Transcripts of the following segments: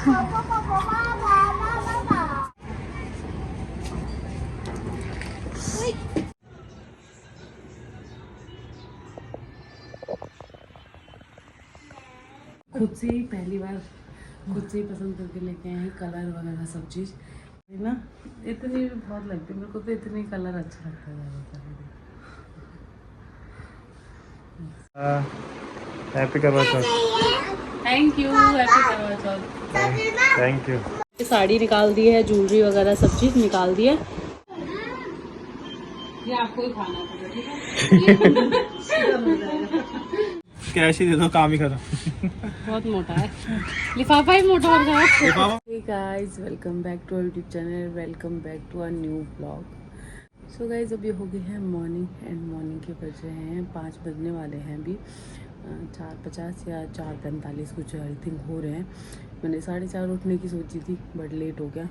खुद से ही पहली बार खुद से ही पसंद करके लेके आए हैं कलर वगैरह सब चीज़ ना। इतनी भी बहुत लगती है मेरे को, तो इतनी कलर अच्छा लगता है ज़्यादातर। हैप्पी करवा चौथ। थैंक यू, हैप्पी करवा चौथ। Thank you. साड़ी निकाल दी है, ज्वेलरी वगैरह सब चीज़ निकाल दी है। ये आपको ही खाना है ठीक है। कैश ही दे दो, काम ही खत्म। बहुत मोटा है, लिफाफा ही मोटा हो गया है। Hey guys, welcome back to our YouTube channel, welcome back to our new blog. So guys, अभी हो गई है मॉर्निंग एंड मॉर्निंग के बज रहे हैं 5 बजने वाले हैं अभी 4:50 या 4:45 कुछ आई थिंक हो रहे हैं। मैंने 4:30 उठने की सोची थी बट लेट हो गया,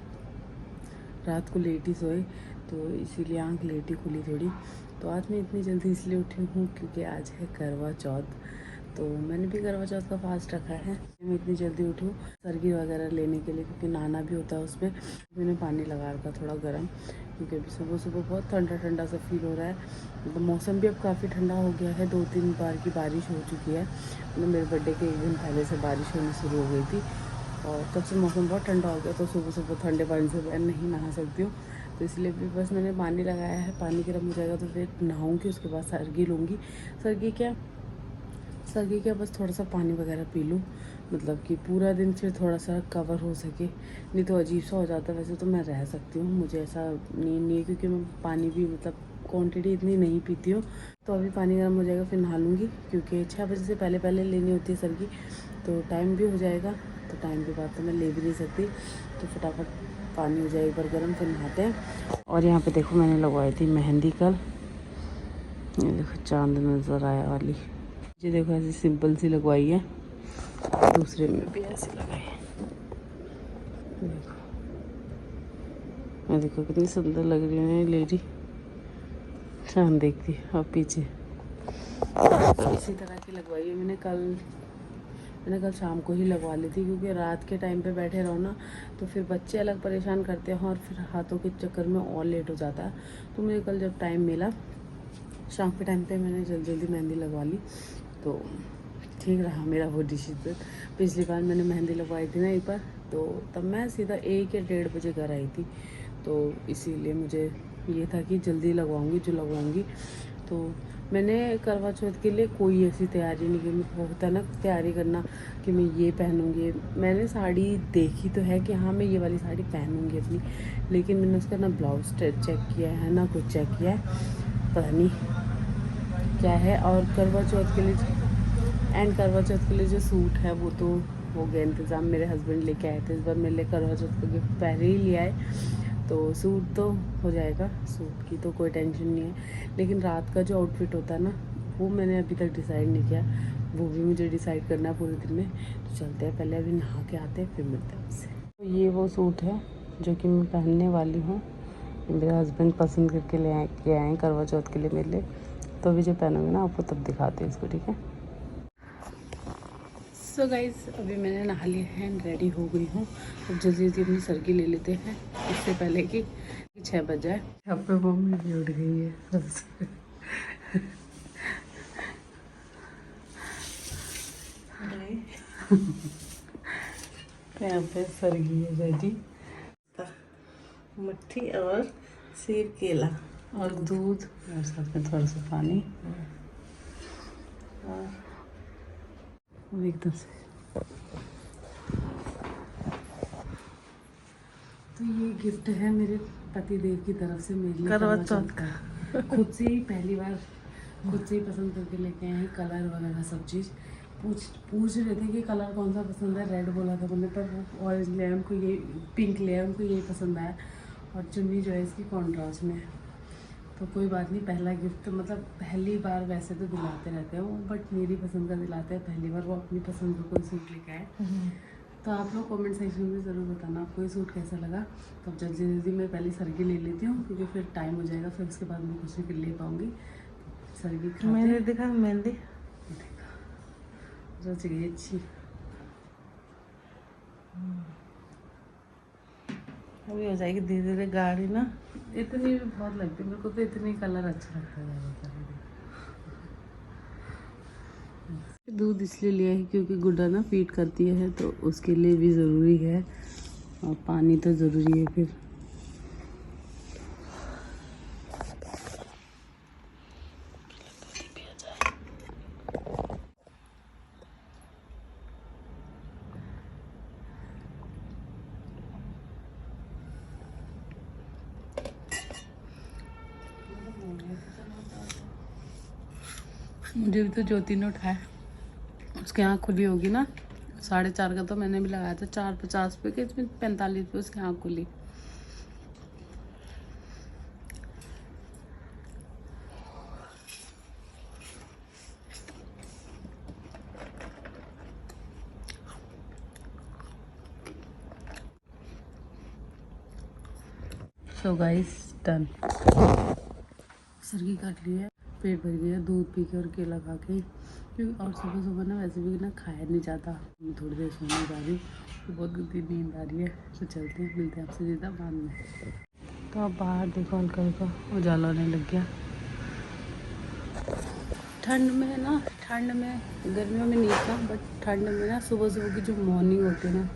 रात को लेट ही सोए तो इसीलिए आँख लेट ही खुली थोड़ी। तो आज मैं इतनी जल्दी इसलिए उठी हूँ क्योंकि आज है करवा चौथ, तो मैंने भी करवा चौथ का फास्ट रखा है। मैं इतनी जल्दी उठी हूँ सरगी वगैरह लेने के लिए क्योंकि नहाना भी होता है उसमें। मैंने पानी लगा रखा थोड़ा गर्म क्योंकि अभी सुबह सुबह बहुत ठंडा ठंडा सा फील हो रहा है। मतलब मौसम भी अब काफ़ी ठंडा हो गया है, 2-3 बार की बारिश हो चुकी है। मतलब मेरे बर्थडे के 1 दिन पहले से बारिश होनी शुरू हो गई थी और तब से मौसम बहुत ठंडा हो गया, तो सुबह सुबह ठंडे पानी से मैं नहीं नहा सकती हूँ। तो इसलिए भी बस मैंने पानी लगाया है, पानी गर्म हो जाएगा तो फिर नहाऊँगी, उसके बाद सरगी लूँगी। सरगी क्या बस थोड़ा सा पानी वगैरह पी लूँ, मतलब कि पूरा दिन फिर थोड़ा सा कवर हो सके, नहीं तो अजीब सा हो जाता है। वैसे तो मैं रह सकती हूँ, मुझे ऐसा नहीं है क्योंकि मैं पानी भी मतलब क्वांटिटी इतनी नहीं पीती हूँ। तो अभी पानी गर्म हो जाएगा फिर नहा लूँगी क्योंकि 6 बजे से पहले पहले लेनी होती है सरगी, तो टाइम भी हो जाएगा। तो टाइम के बाद तो मैं ले भी नहीं सकती, तो फटाफट पानी हो जाए एक बार गर्म फिर नहाते हैं। और यहाँ पे देखो मैंने लगवाई थी मेहंदी कल, ये देखो चांद नज़र आया वाली जी, देखो ऐसी सिंपल सी लगवाई है, दूसरे में भी ऐसी लगाई है। देखो मैं देखो कितनी सुंदर लग रही है लेडी, चांद देखती है। और पीछे इसी तरह की लगवाई है मैंने कल शाम को ही लगवा ली थी क्योंकि रात के टाइम पे बैठे रहो ना तो फिर बच्चे अलग परेशान करते हैं और फिर हाथों के चक्कर में और लेट हो जाता है। तो मुझे कल जब टाइम मिला शाम के टाइम पे मैंने जल्दी जल्दी मेहंदी लगवा ली, तो ठीक रहा मेरा वो डिसीजन। पिछली बार मैंने मेहंदी लगवाई थी ना एक बार, तो तब मैं सीधा 1 या 1:30 बजे घर आई थी, तो इसीलिए मुझे ये था कि जल्दी लगवाऊंगी जो लगवाऊंगी। तो मैंने करवा चौथ के लिए कोई ऐसी तैयारी नहीं की। मेरे को होता है ना तैयारी करना कि मैं ये पहनूंगी। मैंने साड़ी देखी तो है कि हाँ मैं ये वाली साड़ी पहनूंगी अपनी, लेकिन मैंने उसका ना ब्लाउज चेक किया है ना कुछ चेक किया है, पता नहीं क्या है। और करवा चौथ के लिए जो सूट है वो तो हो गया इंतज़ाम, मेरे हस्बैंड लेके आए थे इस बार मेरे लिए करवा चौथ का गिफ्ट पहले ही ले आए, तो सूट तो हो जाएगा, सूट की तो कोई टेंशन नहीं है। लेकिन रात का जो आउटफिट होता है ना वो मैंने अभी तक डिसाइड नहीं किया, वो भी मुझे डिसाइड करना है पूरे दिन में। तो चलते हैं, पहले अभी नहा के आते हैं फिर मिलते हैं उससे। तो ये वो सूट है जो कि मैं पहनने वाली हूँ, मेरे हस्बैंड पसंद करके ले आए हैं करवा चौथ के लिए मेरे लिए। तो अभी जो पहनूंगी ना आपको तब दिखाते हैं इसको, ठीक है। सो गाइस, अभी मैंने नहा लिया है, रेडी हो गई हूँ। अब जल्दी जल्दी अपनी सरगी ले लेते हैं इससे पहले कि 6 बज जाए। यहाँ पे मम्मी भी उठ गई है यहाँ पे सरगी है रेडी, मट्ठी और सेब केला और दूध और साथ में थोड़ा सा पानी और एकदम से। तो ये गिफ्ट है मेरे पति देव की तरफ से मेरे लिए करवा चौथ का। खुद से ही पहली बार खुद से ही पसंद करके लेके आए हैं कलर वगैरह सब चीज़। पूछ रहे थे कि कलर कौन सा पसंद है, रेड बोला था मैंने, पर वो ऑरेंज ले आए, उनको ये पिंक ले आए, उनको यही पसंद आया। और चुन्नी जो है इसकी कॉन्ट्रास्ट में है, तो कोई बात नहीं। पहला गिफ्ट मतलब पहली बार वैसे तो दिलाते रहते हैं वो, बट मेरी पसंद का दिलाते हैं, पहली बार वो अपनी पसंद का कोई सूट लेके आए। तो आप लोग कमेंट सेक्शन में ज़रूर बताना आपको ये सूट कैसा लगा। तो अब जल्दी जल्दी मैं पहले सरगी ले लेती हूँ क्योंकि फिर टाइम हो जाएगा, फिर उसके बाद मैं कुछ नहीं ले पाऊँगी। सरगी मैंने देखा मेहंदी रच गई अच्छी। अभी हो जाएगी धीरे धीरे गाढ़ी ना। इतनी भी बहुत लगती है मेरे को, तो इतनी कलर अच्छा लगता है ज़्यादातर। दूध इसलिए लिया है क्योंकि गुड्डा ना फीड करती है, तो उसके लिए भी ज़रूरी है, और पानी तो ज़रूरी है फिर। मुझे भी तो ज्योति ने उठाया, उसकी आँख खुली होगी ना, 4:30 का तो मैंने भी लगाया था, 4:50 पे के, इसमें 45 पे उसकी आँख खुली। सो गाइस डन, सर्गी काट ली है, पेट भर गया दूध पी के और केला खा के, क्योंकि और सुबह सुबह ना वैसे भी ना खाया नहीं जाता। मैं थोड़ी देर सोने जा रही हूँ, तो बहुत गंदी नींद आ रही है, तो चलते हैं, मिलते हैं आपसे सीधा बाद में। तो अब बाहर देखो हल्का हल्का उजाला होने लग गया। ठंड में ना, ठंड में गर्मियों में नहीं था, बट ठंड में ना सुबह सुबह की जो मॉर्निंग होती है ना,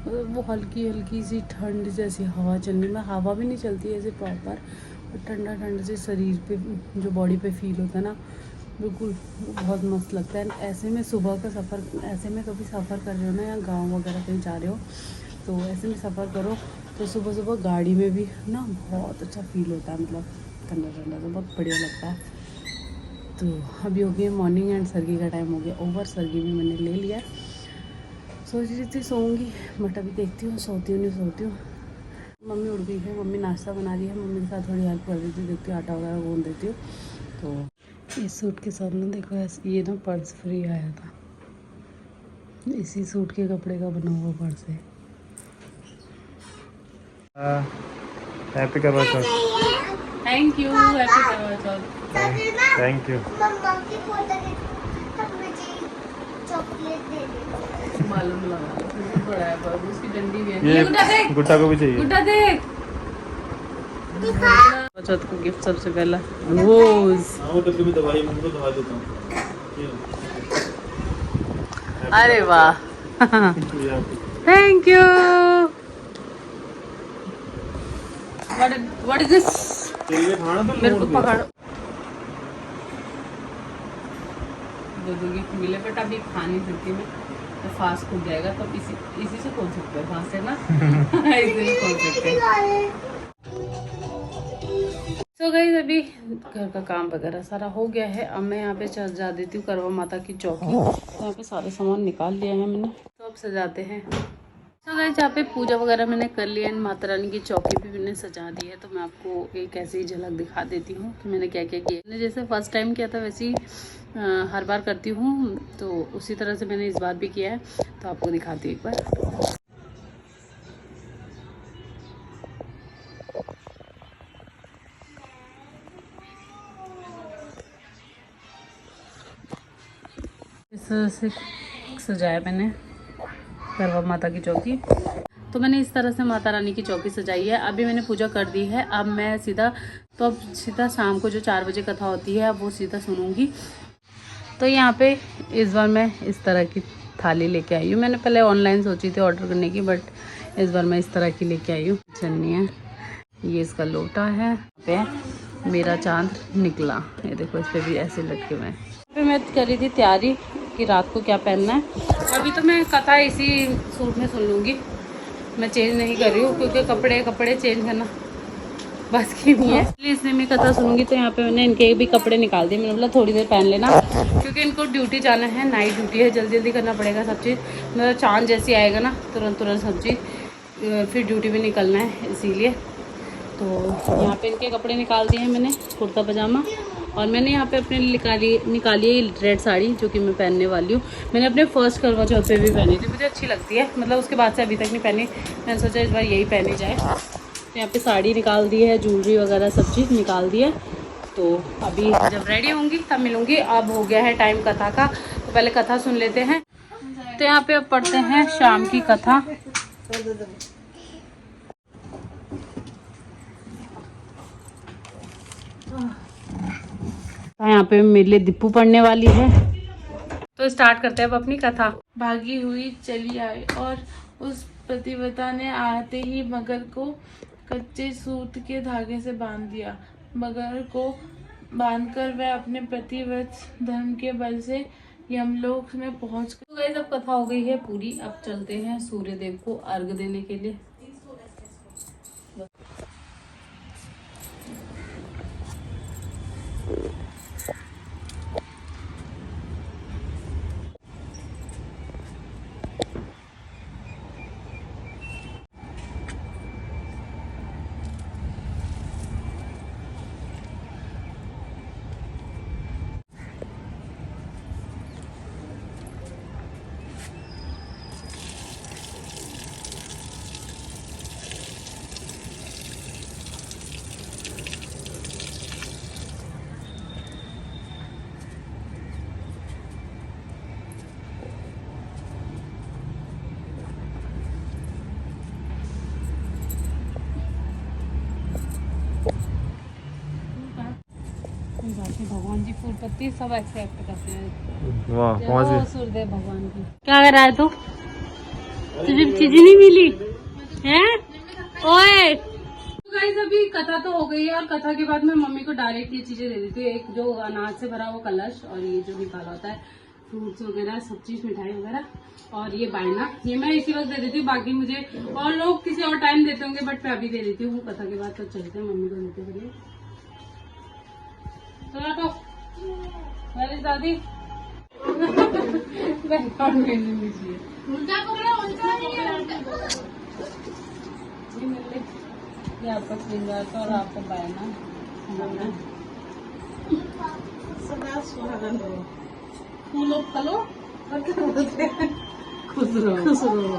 वो हल्की हल्की सी ठंड जैसी हवा चलने में, हवा भी नहीं चलती है ऐसे प्रॉपर, और ठंडा ठंडा से शरीर पे, जो बॉडी पे फील होता है ना, बिल्कुल बहुत मस्त लगता है। ऐसे में सुबह का सफ़र, ऐसे में कभी सफ़र कर रहे हो ना, या गांव वगैरह कहीं जा रहे हो, तो ऐसे में सफ़र करो तो सुबह सुबह गाड़ी में भी ना बहुत अच्छा फील होता है, मतलब ठंडा ठंडा, तो बहुत बढ़िया लगता है। तो अभी हो गई मॉर्निंग एंड सर्गी का टाइम हो गया ओवर, सर्गी भी मैंने ले लिया। सोच रही थी सोऊंगी, बट अभी देखती हूँ सोती हूँ नहीं सोती हूँ। मम्मी उठ गई है, मम्मी नाश्ता बना रही है, मम्मी के साथ थोड़ी हेल्प कर देती हूँ, देखती हूँ आटा वगैरह गूंद देती हूँ। तो इस सूट के साथ ना देखो ऐसे, ये ना पर्स फ्री आया था, इसी सूट के कपड़े का बना हुआ पर्स है। हैप्पी करवा चौथ। थैंक यू, हैप्पी करवा चौथ। Thank you. मालूम लगा, बहुत बड़ा है पर्स, उसकी डंडी भी है। ये गुड्डा देख, गुड्डा को भी चाहिए। गुड्डा देख, चौथ को गिफ्ट सबसे पहला रोज। वो डब्बे में दवाई, मैं तो दवा देता हूँ। अरे वाह, thank you. What is this? तेरे खाना तो मेरे को पकड़ो, दो दूंगी मिले, बट अभी खा नहीं सकती मैं, तो फास्ट खुल जाएगा, तो इसी से खोल सकते हैं, फास्ट है ना इसी से खोल सकते हैं। तो गाइस अभी घर का काम वगैरह सारा हो गया है, अब मैं यहाँ पे सजा देती हूँ करवा माता की चौकी। तो यहाँ पे सारे सामान निकाल लिया है मैंने, तो अब सजाते हैं। तो गाइस यहाँ पे पूजा वगैरह मैंने कर लिया है, माता रानी की चौकी भी मैंने सजा दी है। तो मैं आपको एक ऐसी ही झलक दिखा देती हूँ कि मैंने क्या क्या किया। मैंने जैसे फर्स्ट टाइम किया था वैसे ही हर बार करती हूँ, तो उसी तरह से मैंने इस बार भी किया है, तो आपको दिखाती हूँ एक बार। इस तरह से सजाया मैंने करवा माता की चौकी। तो मैंने इस तरह से माता रानी की चौकी सजाई है। अभी मैंने पूजा कर दी है, अब मैं सीधा शाम को जो 4 बजे कथा होती है, अब वो सीधा सुनूंगी। तो यहाँ पे इस बार मैं इस तरह की थाली लेके आई हूँ। मैंने पहले ऑनलाइन सोची थी ऑर्डर करने की, बट इस बार मैं इस तरह की लेके आई हूँ। चन्नी है, ये इसका लोटा है, पे मेरा चांद निकला, ये देखो इस पे भी ऐसे लटके हुए हैं। फिर मैं कर रही थी तैयारी कि रात को क्या पहनना है। अभी तो मैं कथा इसी सूट में सुन लूँगी, मैं चेंज नहीं कर रही हूँ, क्योंकि कपड़े चेंज करना बस की नहीं है, इसलिए इसलिए मैं कथा सुनूंगी। तो यहाँ पे मैंने इनके भी कपड़े निकाल दिए, मैंने बोला थोड़ी देर पहन लेना, क्योंकि इनको ड्यूटी जाना है, नाइट ड्यूटी है, जल्दी जल्दी करना पड़ेगा सब चीज़। मतलब चांद जैसे आएगा ना, तुरंत सब चीज़, फिर ड्यूटी भी निकलना है, इसीलिए। तो यहाँ पे इनके कपड़े निकाल दिए हैं मैंने, कुर्ता पजामा, और मैंने यहाँ पे अपने निकाली है रेड साड़ी, जो कि मैं पहनने वाली हूँ। मैंने अपने फर्स्ट करवा चौथ पे भी पहनी थी, मुझे अच्छी लगती है, मतलब उसके बाद से अभी तक नहीं पहनी, मैंने सोचा इस बार यही पहनी जाए। तो यहाँ पे साड़ी निकाल दी है, ज्वेलरी वगैरह सब चीज़ निकाल दी है। तो अभी जब रेडी होंगी तब मिलूँगी। अब हो गया है टाइम कथा का, तो पहले कथा सुन लेते हैं। तो यहाँ पे अब पढ़ते हैं शाम की कथा। यहाँ पे मेरे लिए दीपू पढ़ने वाली है। तो स्टार्ट करते हैं अब अपनी कथा। भागी हुई चली आई और उस पतिव्रता ने आते ही मगर को कच्चे सूत के धागे से बांध दिया। मगर को बांधकर वह अपने प्रतिव्रत धर्म के बल से यमलोक में पहुंच गए। तो गाइस अब कथा हो गई है पूरी। अब चलते हैं सूर्य देव को अर्घ देने के लिए। भगवान जी फूल पत्ती सब एक्सेप्ट करते हैं। वाह पहुंच गए। सूर्यदेव भगवान की। क्या कर रहा है तू? तुझे चीजें नहीं मिली हैं? ओए गाइस अभी कथा तो हो गई है और कथा के बाद मैं मम्मी को डायरेक्ट ये चीजें दे देती हूँ। एक जो अनाज से भरा हुआ कलश और ये जो निकाला होता है फ्रूट्स वगैरह सब चीज मिठाई वगैरह और ये बायना, ये मैं इसी वक्त दे देती हूँ। बाकी मुझे और लोग किसी और टाइम देते होंगे बट मैं अभी दे देती हूँ। कथा के बाद तो चलते हैं मम्मी को देते हुए। तो मेरी दादी ये आपका श्रृंगार का और आपका बायना सदा सुहागन रहो, फूलो फलो खुश रहो खुश रहो।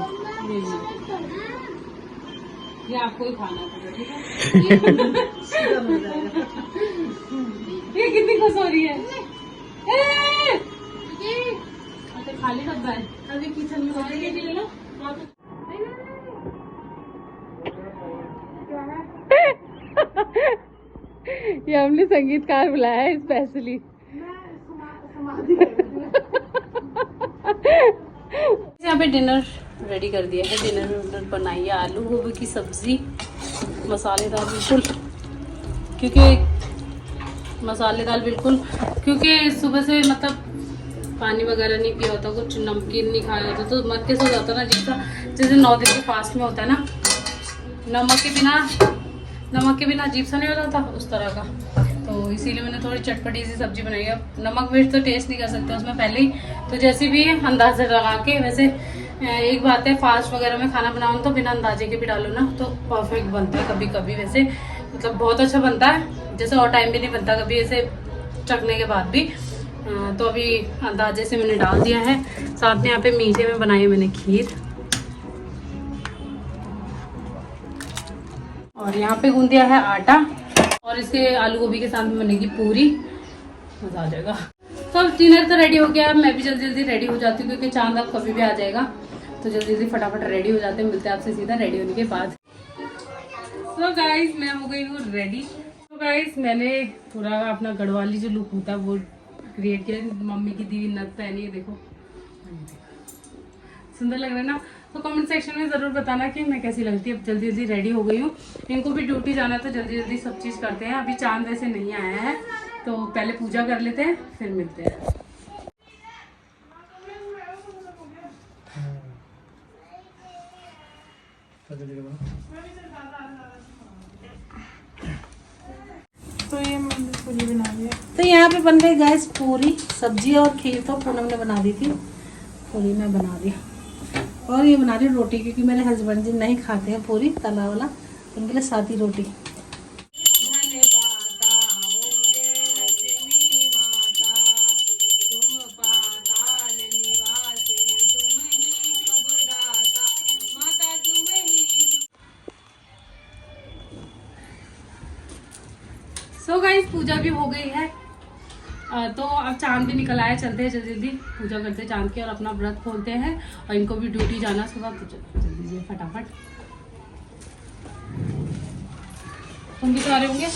ये आपको ही खाना था ठीक है। ये कितनी खुश हो रही है। अच्छा खाली डब्बा है अभी किचन में ले लो। ये हमने संगीतकार बुलाया है स्पेशली। यहाँ पे डिनर रेडी कर दिया है। डिनर बनाई है आलू गोभी की सब्जी मसालेदार बिल्कुल, क्योंकि सुबह से मतलब पानी वगैरह नहीं पिया होता, कुछ नमकीन नहीं खाया होता तो मत के सो जाता ना। जैसे 9 दिन के फास्ट में होता है ना, नमक के बिना अजीब सा नहीं हो जाता उस तरह का। तो इसीलिए मैंने थोड़ी चटपटी सी सब्जी बनाई है। अब नमक मिर्च तो टेस्ट नहीं कर सकते उसमें पहले ही, तो जैसे भी अंदाजा लगा के। वैसे एक बात है फास्ट वगैरह में खाना बनाऊँ तो बिना अंदाजे के भी डालो ना तो परफेक्ट बनता है। कभी कभी वैसे मतलब बहुत अच्छा बनता है, जैसे और टाइम भी नहीं बनता कभी ऐसे चखने के बाद भी। तो अभी अंदाजे से मैंने डाल दिया है। साथ में यहाँ पे मीठे में बनाई है मैंने खीर और यहाँ पे गूंद दिया है आटा और इसके आलू गोभी के साथ में बनेगी पूरी। मजा आ जाएगा। सब डिनर तो रेडी हो गया। मैं भी जल्दी जल्दी रेडी हो जाती हूँ क्योंकि चांद अब कभी भी आ जाएगा, तो जल्दी जल्दी फटाफट रेडी हो जाते हैं। मिलते हैं आपसे सीधा रेडी होने के बाद। तो गाइस मैं हो गई हूँ रेडी। तो गाइस मैंने पूरा अपना गढ़वाली जो लुक होता है वो क्रिएट किया। मम्मी की दी हुई नथ पहनी है, देखो सुंदर लग रहा है ना। तो कमेंट सेक्शन में ज़रूर बताना कि मैं कैसी लगती है। अब जल्दी जल्दी रेडी हो गई हूँ। इनको भी ड्यूटी जाना है तो जल्दी जल्दी सब चीज़ करते हैं। अभी चांद वैसे नहीं आया है तो पहले पूजा कर लेते हैं फिर मिलते हैं। तो ये मैंने पूरी बना दी। तो यहाँ पे बन गई गैस पूरी सब्जी और खीर तो पूनम ने बना दी थी, पूरी मैं बना दी। और ये बना रही रोटी क्योंकि मेरे हस्बैंड जी नहीं खाते हैं पूरी तला वाला, उनके लिए सादी रोटी। सो गाइस पूजा भी हो गई है तो अब चांद भी निकल आया। चलते हैं जल्दी जल्दी पूजा करते हैं चांद की और अपना व्रत खोलते हैं। और इनको भी ड्यूटी जाना सुबह, तो जल्दी जल्दी फटाफट। तुम भी खा रहे होंगे?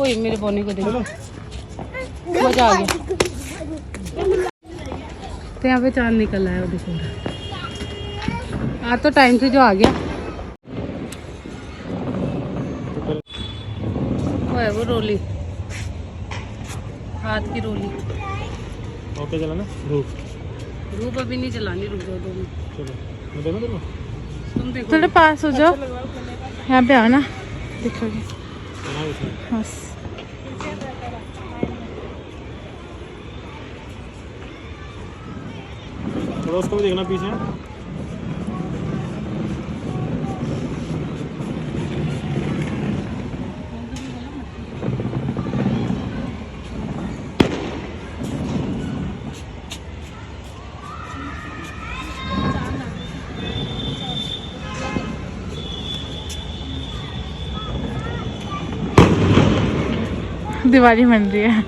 ओए मेरे बोने को देखो, मजा आ गया। तो यहाँ पे चांद निकल रहा है, वो देखो। आज तो टाइम से जो आ गया। वो है वो रोली, हाथ की रोली। ओके चलाना धूप धूप अभी नहीं चलानी, रुक जाओ 2 मिनट। चलो मैं देखो तेरे को तुम देखो, थोड़ा पास हो जाओ, यहाँ पे आना दिखोगे चला उसमें। बस। थोड़ा उसको भी देखना पीछे। दिवाली बन रही है।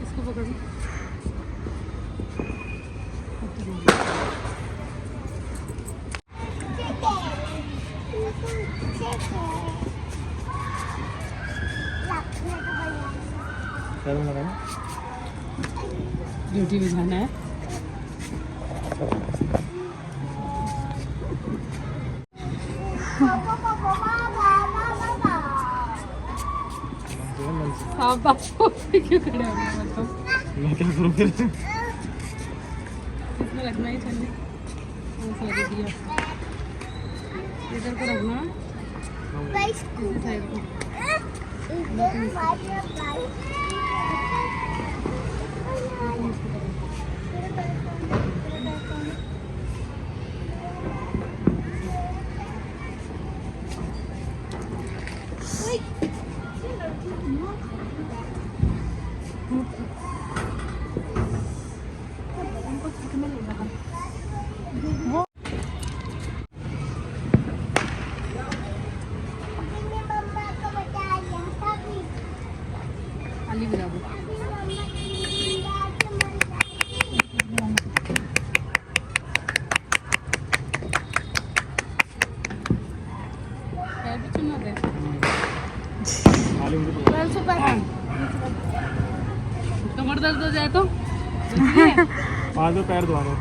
इसको पकड़ो। ड्यूटी भी जाना है। आप बापू क्यों खड़े हो गए? मतलब मैं क्या करूँ फिर? इसमें रखना ही चाहिए। दिया इधर को रखना, इसी साइड को। अली गिरा दो। पैर भी चुना दे। कमर दर्द हो जाए तो आज तो पैर धोआ रहे।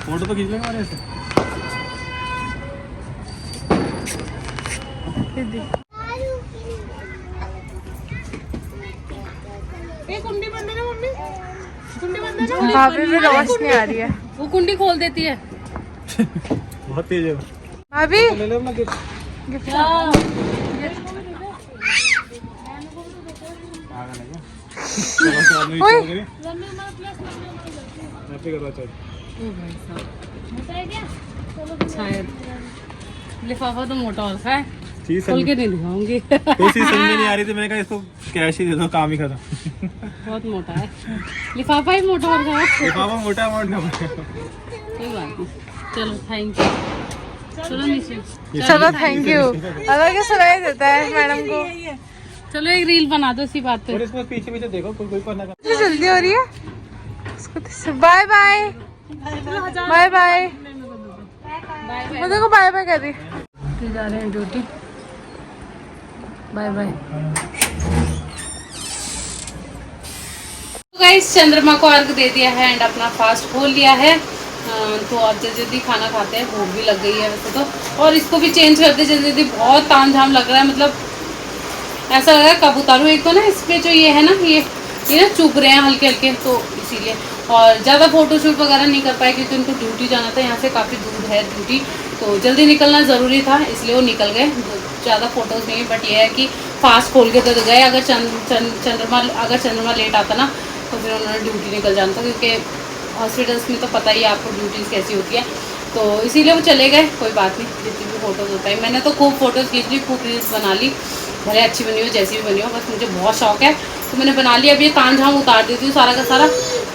फोटो तो खींच लेंगे हमारे से। कुंडी बंद है ना मम्मी, कुंडी बंद है ना। भाभी भी रोशनी आ रही है। वो कुंडी खोल देती है। बहुत तेज है भाभी ले लो अपना गिफ्ट। शायद लिफाफा तो मोटा होता है, चीज खोल के नहीं दिखाऊंगी। कोई चीज समझ में नहीं आ रही थी, मैंने कहा इसको कैश ही दे दो, काम ही खत्म। बहुत मोटा है लिफाफा, ही मोटा हो गया। लिफाफा मोटा अमाउंट का पड़ेगा। कोई बात नहीं, चलो थैंक यू। चलो नीचे, चलो थैंक यू। अलग ही सुनाई देता है मैडम को। चलो एक रील बना दो इसी बात पे। और इसमें पीछे पीछे देखो कोई करना का। इतनी जल्दी हो रही है। Bye bye bye bye. मैं देखो बाय बाय कर रही। जा रहे हैं ड्यूटी। Bye bye. गाइस चंद्रमा को अर्घ दे दिया है एंड अपना फास्ट खोल लिया है। तो अब जल्दी जल्दी खाना खाते हैं, भूख भी लग गई है वैसे तो। और इसको भी चेंज कर दे जल्दी जल्दी, बहुत तामझाम लग रहा है। मतलब ऐसा लग रहा है कब उतारूँ। एक तो ना इसमें जो ये है ना, ये ना चुभ रहे हैं हल्के हल्के, तो इसीलिए। और ज़्यादा फोटोशूट वगैरह नहीं कर पाए क्योंकि उनको ड्यूटी जाना था। यहाँ से काफ़ी दूर है ड्यूटी, तो जल्दी निकलना ज़रूरी था, इसलिए वो निकल गए। ज़्यादा फ़ोटोज़ नहीं, बट ये है कि फास्ट खोल के तो गए। अगर चंद्रमा लेट आता ना तो फिर उन्होंने ड्यूटी निकल जाना था, क्योंकि हॉस्पिटल्स में तो पता ही है आपको ड्यूटीज़ कैसी होती है। तो इसीलिए वो चले गए। कोई बात नहीं, जितनी भी फ़ोटोज़ होता है। मैंने तो खूब फ़ोटोज़ खींच ली, खूब रील्स बना ली, भले अच्छी बनी हो जैसी भी बनी हो, बस मुझे बहुत शौक है तो मैंने बना लिया। अब ये ताम झाम उतार देती हूँ सारा का सारा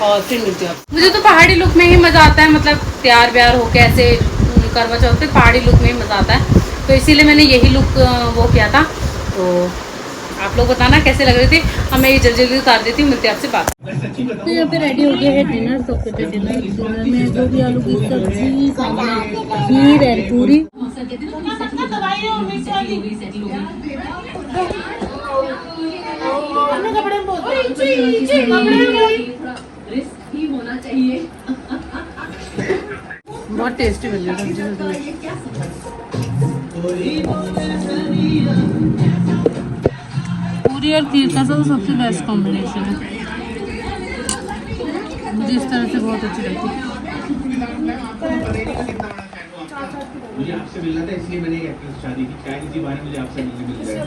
और फिर मिलती हूँ। मुझे तो पहाड़ी लुक में ही मज़ा आता है, मतलब तैयार व्यार हो कैसे करवा चौथ पे पहाड़ी लुक में ही मज़ा आता है, तो इसीलिए मैंने यही लुक वो किया था। तो आप लोग बताना कैसे लग रही थी। अब मैं ये जल्दी जल्दी उतार देती हूँ, मिलती है आपसे बात। तो यहाँ पे रेडी हो गया है डिनर। सबसे पहले डिनर में गोभी आलू की सब्जी, सामने खीर एंड पूरी। बहुत टेस्टी बन रही है सब्जी। पूरी और खीर का तो सबसे बेस्ट कॉम्बिनेशन है, मुझे इस तरह से बहुत अच्छी लगती है। मुझे आपसे मिलना था, इसलिए मैंने शादी की 12 बजे आपसे मिलने मिल गया।